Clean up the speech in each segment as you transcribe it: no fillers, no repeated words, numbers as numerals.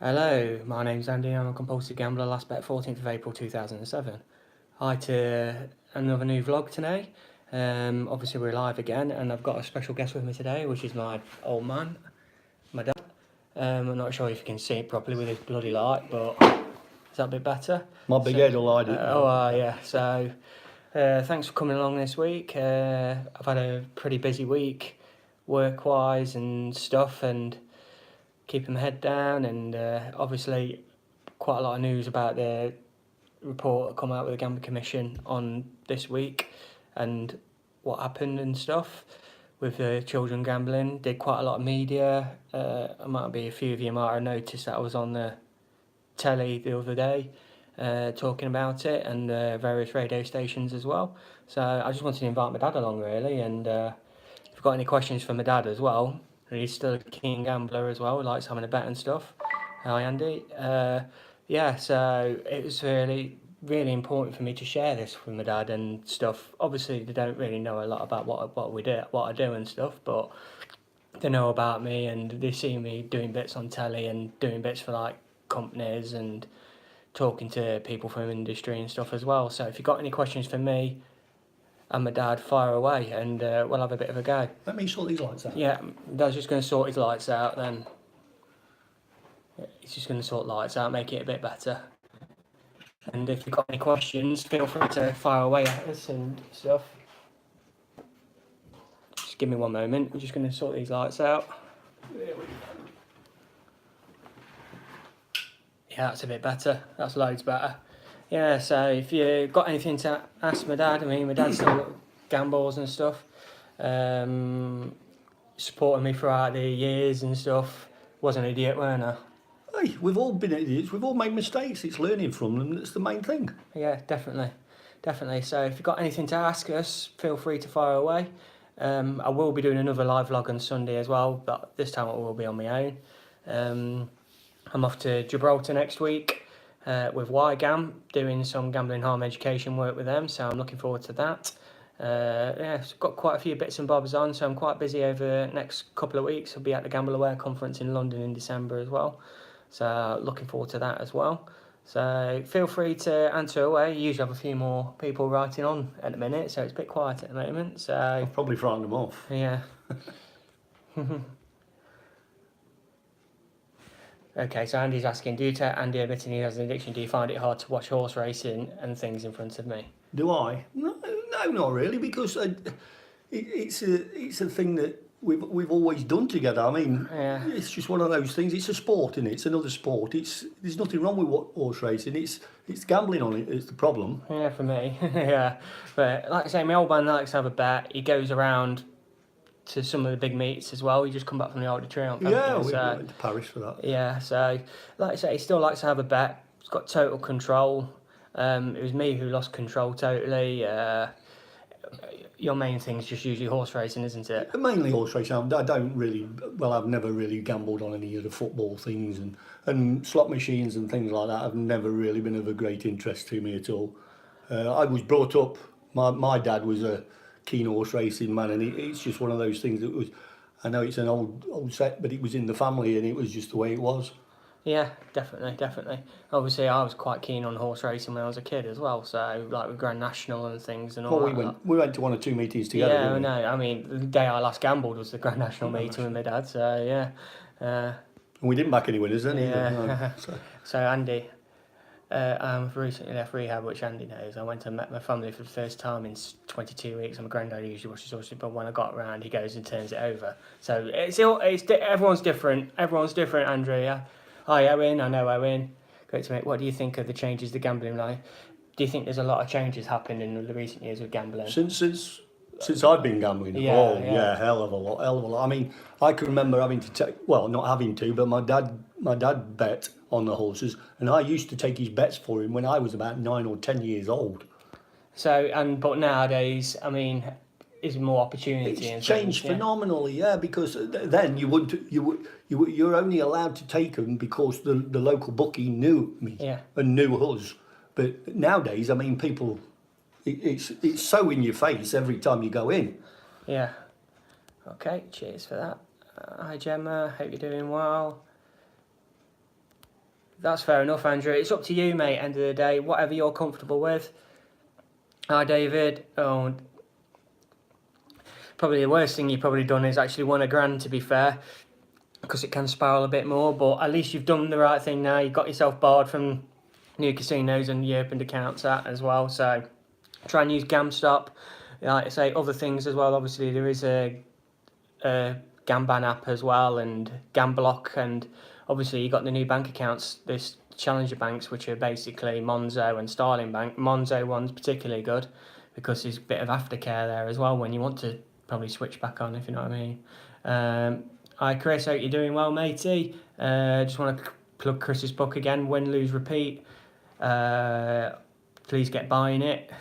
Hello, my name's Andy. I'm a compulsive gambler. Last bet 14th of April 2007. Hi to another new vlog today. Obviously we're live again, and I've got a special guest with me today, which is my old man, my dad. I'm not sure if you can see it properly with this bloody light, but is that a bit better? My big head will hide it. Yeah. So thanks for coming along this week. I've had a pretty busy week, work-wise and stuff, and keeping my head down, and obviously quite a lot of news about the report that come out with the Gambling Commission on this week and what happened and stuff with the children gambling. Did quite a lot of media. A few of you might have noticed that I was on the telly the other day talking about it, and various radio stations as well. So I just wanted to invite my dad along really, and if you've got any questions for my dad as well, he's still a keen gambler as well, likes having a bet and stuff. Hi Andy. Yeah, so it was really important for me to share this with my dad and stuff. Obviously, they don't really know a lot about what I do and stuff, but they know about me and they see me doing bits on telly and doing bits for like companies and talking to people from industry and stuff as well. So if you've got any questions for me and my dad, fire away, and we'll have a bit of a go. Let me sort these lights out. Yeah, Dad's just going to sort his lights out then. He's just going to sort lights out, make it a bit better. And if you've got any questions, feel free to fire away at us and stuff. Just give me one moment. We're just going to sort these lights out. There we go. Yeah, that's a bit better. That's loads better. Yeah, so if you've got anything to ask my dad, my dad still gambles and stuff. Supporting me throughout the years and stuff. Was an idiot, weren't I? Hey, we've all been idiots. We've all made mistakes. It's learning from them that's the main thing. Yeah, definitely. So if you've got anything to ask us, feel free to fire away. I will be doing another live vlog on Sunday as well, but this time it will be on my own. I'm off to Gibraltar next week with YGAM, doing some gambling harm education work with them, so I'm looking forward to that. I've got quite a few bits and bobs on, so I'm quite busy over the next couple of weeks. I'll be at the Gamble Aware conference in London in December as well, so looking forward to that as well. So feel free to answer away. You usually have a few more people writing on at the minute, so it's a bit quiet at the moment. So I've probably frightened them off. yeah. Okay, so Andy's asking, Andy admitting he has an addiction, do you find it hard to watch horse racing and things in front of me? Do I? No, not really, because it's a thing that we've always done together. I mean, Yeah. it's just one of those things. It's a sport, isn't it? It's another sport. There's nothing wrong with horse racing. It's gambling on it. It's the problem. Yeah, for me. Yeah. But like I say, my old man likes to have a bet. He goes around to some of the big meets as well. He just come back from the Arc de Triomphe. Yeah, we went to Paris for that. Yeah, so like I say, he still likes to have a bet. He's got total control. It was me who lost control totally. Your main thing is just usually horse racing, isn't it? Mainly horse racing. I don't really, well, I've never really gambled on any of the football things and slot machines and things like that have never really been of a great interest to me at all. I was brought up, my dad was a keen horse racing man, and it's just one of those things that was, I know it's an old set, but it was in the family and it was just the way it was. Yeah, definitely. Obviously, I was quite keen on horse racing when I was a kid as well. So, like with Grand National and things and all Well, that. we went to one or two meetings together. Yeah, didn't we? no, I mean, the day I last gambled was the Grand National meeting with my dad. So yeah. And we didn't back any winners then either. Yeah. No, So Andy, I've recently left rehab, which Andy knows. I went and met my family for the first time in 22 weeks. And my granddad usually watches horses, but when I got around, he goes and turns it over. So everyone's different. Everyone's different, Andrea. Hi, Owen. I know Owen. Great to meet. What do you think of the changes to gambling life? Do you think there's a lot of changes happened in the recent years with gambling? Since I've been gambling, Yeah. hell of a lot. I mean, I can remember having to take, well, not having to, but my dad bet on the horses, and I used to take his bets for him when I was about 9 or 10 years old. So, but nowadays, I mean, is more opportunity and It's changed things, yeah. phenomenally, yeah, because then you're only allowed to take them because the local bookie knew me Yeah. and knew us. But nowadays, I mean, people, it's so in your face every time you go in. Yeah. Okay, cheers for that. Hi Gemma, hope you're doing well. That's fair enough, Andrew. It's up to you, mate. End of the day, whatever you're comfortable with. Hi, David. Oh, probably the worst thing you've probably done is actually won £1,000, to be fair, because it can spiral a bit more. But at least you've done the right thing now. You've got yourself barred from new casinos and you opened accounts at as well. So try and use GamStop. Like I say, other things as well. Obviously, there is a Gamban app as well, and Gamblock, and obviously you got the new bank accounts, this challenger banks, which are basically Monzo and Starling Bank. Monzo one's particularly good because there's a bit of aftercare there as well when you want to probably switch back on, if you know what I mean. Hi Chris, hope you're doing well, matey. Just want to plug Chris's book again, Win, Lose, Repeat. Please get buying it.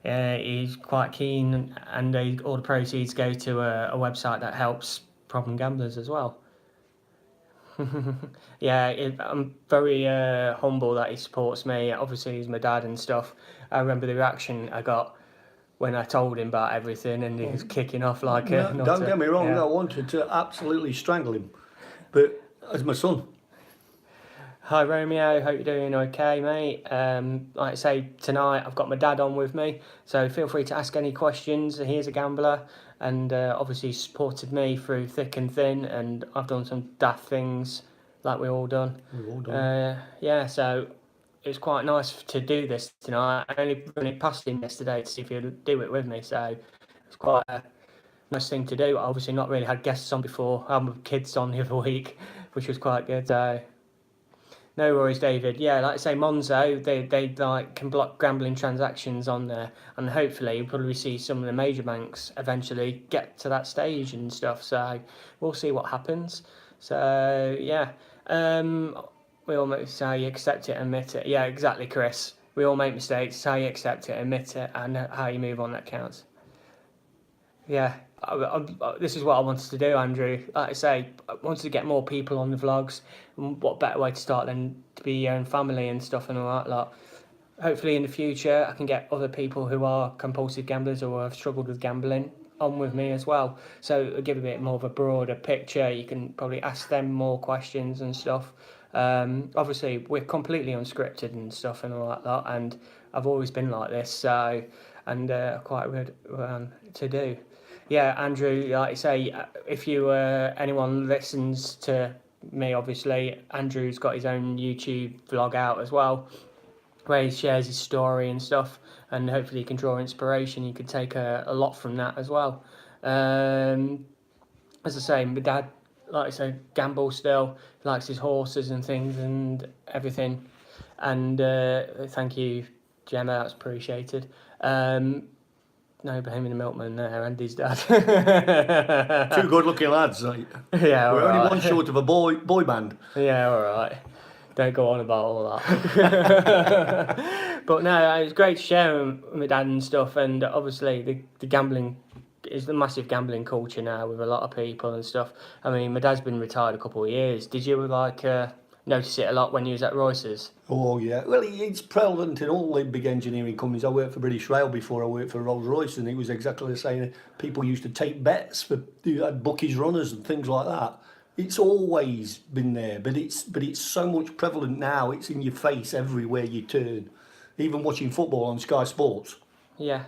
He's quite keen, and all the proceeds go to a website that helps problem gamblers as well. Yeah, I'm very humble that he supports me. Obviously, he's my dad and stuff. I remember the reaction I got when I told him about everything, and he was kicking off like a... No, don't get me wrong, yeah. I wanted to absolutely strangle him. But as my son, Hi Romeo, hope you're doing okay, mate. Like I say, tonight I've got my dad on with me, so feel free to ask any questions. He's a gambler, and obviously supported me through thick and thin, and I've done some daft things like we've all done. Yeah, so it's quite nice to do this tonight. I only run it past him yesterday to see if he'd do it with me, so it's quite a nice thing to do. I obviously not really had guests on before. I had my kids on the other week, which was quite good. So no worries, David. Yeah, like I say, Monzo, they like can block gambling transactions on there, and hopefully you'll probably see some of the major banks eventually get to that stage and stuff. So we'll see what happens. So yeah, we all make it's how you accept it, and admit it. Yeah, exactly, Chris. We all make mistakes. It's how you accept it, admit it, and how you move on that counts. Yeah, this is what I wanted to do, Andrew. Like I say, I wanted to get more people on the vlogs. And what better way to start than to be your own family and stuff and all that lot. Hopefully in the future I can get other people who are compulsive gamblers or have struggled with gambling on with me as well. So it'll give a bit more of a broader picture. You can probably ask them more questions and stuff. Obviously we're completely unscripted and stuff and all that lot, and I've always been like this, so, and quite good to do. Yeah, Andrew, like I say, if you anyone listens to me, obviously, Andrew's got his own YouTube vlog out as well, where he shares his story and stuff, and hopefully you can draw inspiration. You could take a lot from that as well. As I say, my dad, like I say, gambles still, he likes his horses and things and everything. And thank you, Gemma, that's appreciated. No, Bohemian the Milkman there, Andy's dad. two good-looking lads. Like. Yeah, We're only right. one short of a boy band. Yeah, all right. Don't go on about all that. But no, it was great to share with my dad and stuff, and obviously the gambling is the massive gambling culture now with a lot of people and stuff. I mean, my dad's been retired a couple of years. Did you notice it a lot when you was at Royce's? Oh yeah, well it's prevalent in all the big engineering companies. I worked for British Rail before I worked for Rolls-Royce, and it was exactly the same. People used to take bets for, you had bookies runners and things like that. It's always been there, but it's so much prevalent now. It's in your face everywhere you turn. Even watching football on Sky Sports. Yeah.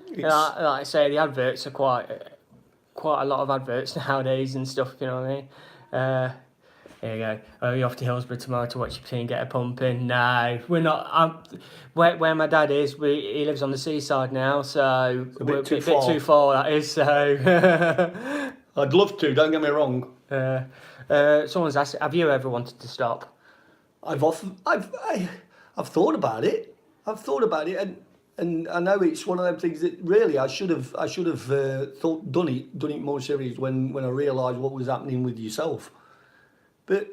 It's, Like I say, the adverts are quite a lot of adverts nowadays and stuff, you know what I mean? Here you go. Oh, you're off to Hillsborough tomorrow to watch your team get a pump in? No, we're not. Where my dad is, he lives on the seaside now, so a we're bit too a far. bit too far, that is, so... I'd love to, don't get me wrong. Someone's asked, have you ever wanted to stop? I've thought about it. And I know it's one of them things that really I should have done it more serious when I realised what was happening with yourself. But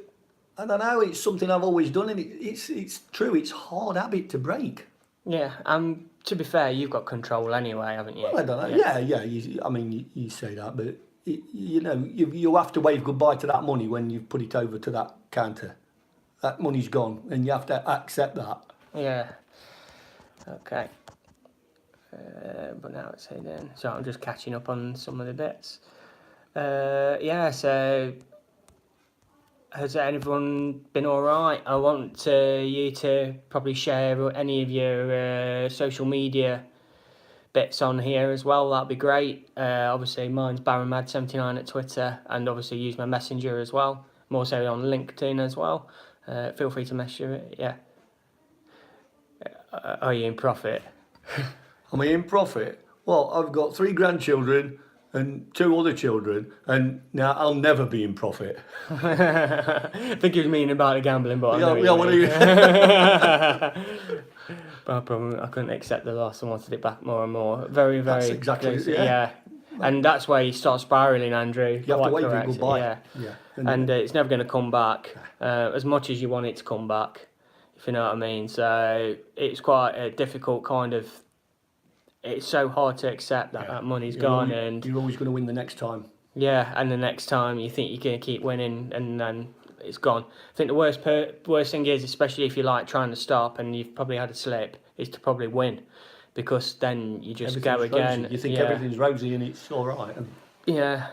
I don't know, it's something I've always done, and it's true. It's a hard habit to break. Yeah, to be fair, you've got control anyway, haven't you? Well, I don't know. Yeah. You say that, but you have to wave goodbye to that money when you've put it over to that counter. That money's gone, and you have to accept that. Yeah. Okay. But now it's hidden. So I'm just catching up on some of the bits. Yeah, so has everyone been all right? I want you to probably share any of your social media bits on here as well. That'd be great. Obviously, mine's BaronMad79 at Twitter, and obviously use my messenger as well. I'm also on LinkedIn as well. Feel free to message it. Yeah. Are you in profit? Am I in profit? Well, I've got 3 grandchildren and 2 other children, and now I'll never be in profit. I think you was meaning about the gambling, but Yeah, I know what what are you you? mean. But I couldn't accept the loss and wanted it back more and more. Very, very. That's exactly it, close. yeah. And that's where you start spiralling, Andrew. You have to Quite wave it correct. goodbye. Yeah. Yeah. And it's never going to come back as much as you want it to come back, if you know what I mean. So it's quite a difficult kind of. It's so hard to accept that that money's gone, and you're always going to win the next time. yeah, and the next time you think you're going to keep winning, and then it's gone. I think the worst thing is, especially if you're like trying to stop and you've probably had a slip, is to probably win, because then you just go again. Rosy. You think everything's rosy and it's all right. Yeah,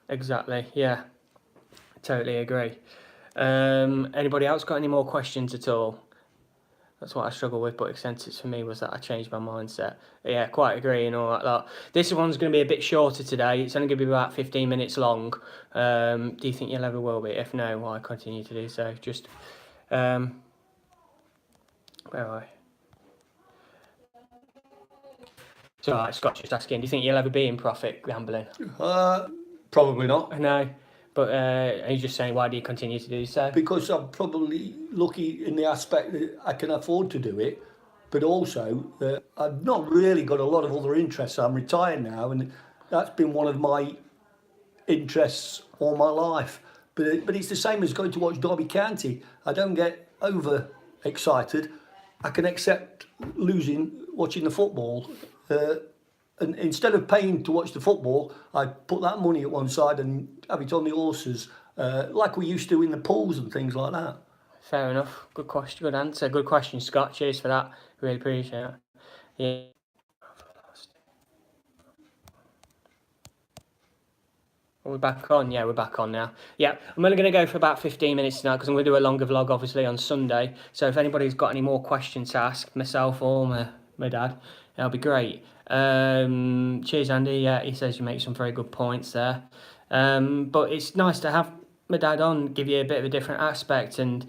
exactly. Yeah, totally agree. Anybody else got any more questions at all? That's what I struggle with, but extensive for me was that I changed my mindset. But yeah, quite agree and all that lot. This one's going to be a bit shorter today. It's only going to be about 15 minutes long. Do you think you'll ever will be? If no, I continue to do so. Just, where are I? So, right, Scott's just asking, do you think you'll ever be in profit gambling? Probably not. No. But are you just saying, why do you continue to do so? Because I'm probably lucky in the aspect that I can afford to do it, but also I've not really got a lot of other interests. I'm retired now, and that's been one of my interests all my life. But it's the same as going to watch Derby County. I don't get over excited. I can accept losing watching the football. And instead of paying to watch the football, I put that money at one side and have it on the horses, like we used to in the pools and things like that. Fair enough. Good question. Good answer. Good question, Scott. Cheers for that. Really appreciate it. Yeah. Are we back on? Yeah, we're back on now. Yeah, I'm only going to go for about 15 minutes now because I'm going to do a longer vlog, obviously, on Sunday. So if anybody's got any more questions to ask, myself or my dad, that'll be great. Cheers, Andy. Yeah, he says you make some very good points there. But it's nice to have my dad on, give you a bit of a different aspect and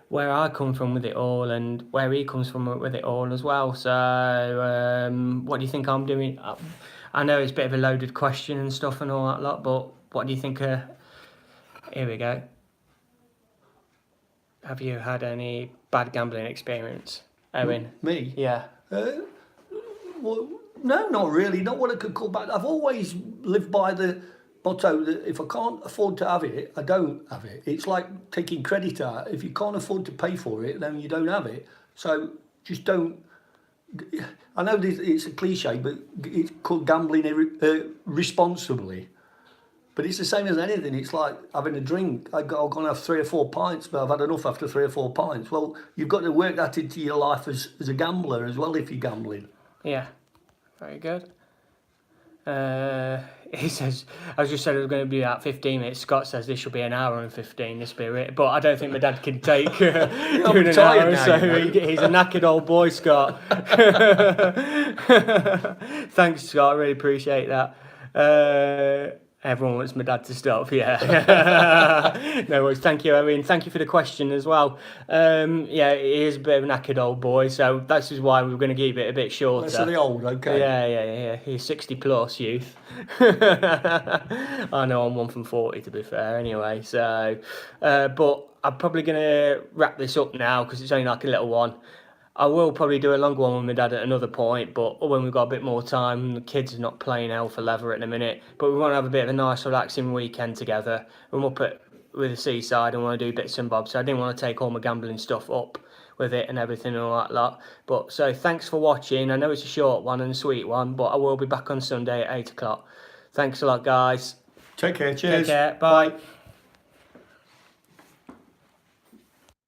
where I come from with it all and where he comes from with it all as well. So what do you think I'm doing? I know it's a bit of a loaded question and stuff and all that lot, but what do you think? Here we go. Have you had any bad gambling experience, Owen? Me? Yeah. Well, no, not really. Not what I could call bad. I've always lived by the motto that if I can't afford to have it, I don't have it. It's like taking credit out. If you can't afford to pay for it, then you don't have it. So just don't. I know it's a cliche, but it's called gambling responsibly. But it's the same as anything. It's like having a drink. I'm going to have 3 or 4 pints, but I've had enough after 3 or 4 pints. Well, you've got to work that into your life as a gambler as well if you're gambling. Yeah, very good. He says, I just said it was going to be about 15 minutes. Scott says this should be an hour and 15, this bit, but I don't think my dad can take doing an hour, now, so you know. he's a knackered old boy, Scott. Thanks, Scott, I really appreciate that. Everyone wants my dad to stop, yeah. No worries, thank you, Owen. Thank you for the question as well. Yeah, he is a bit of a knackered old boy, so that's just why we're going to keep it a bit shorter. So the old, okay. Yeah. He's 60 plus youth. I know I'm 1 from 40 to be fair anyway, so but I'm probably going to wrap this up now because it's only like a little one. I will probably do a longer one with my dad at another point, but when we've got a bit more time, the kids are not playing hell for leather at the minute, but we want to have a bit of a nice relaxing weekend together. We're up with the seaside and want to do bits and bobs, so I didn't want to take all my gambling stuff up with it and everything and all that lot. But so thanks for watching. I know it's a short one and a sweet one, but I will be back on Sunday at 8 o'clock. Thanks a lot, guys. Take care. Cheers. Take care. Bye.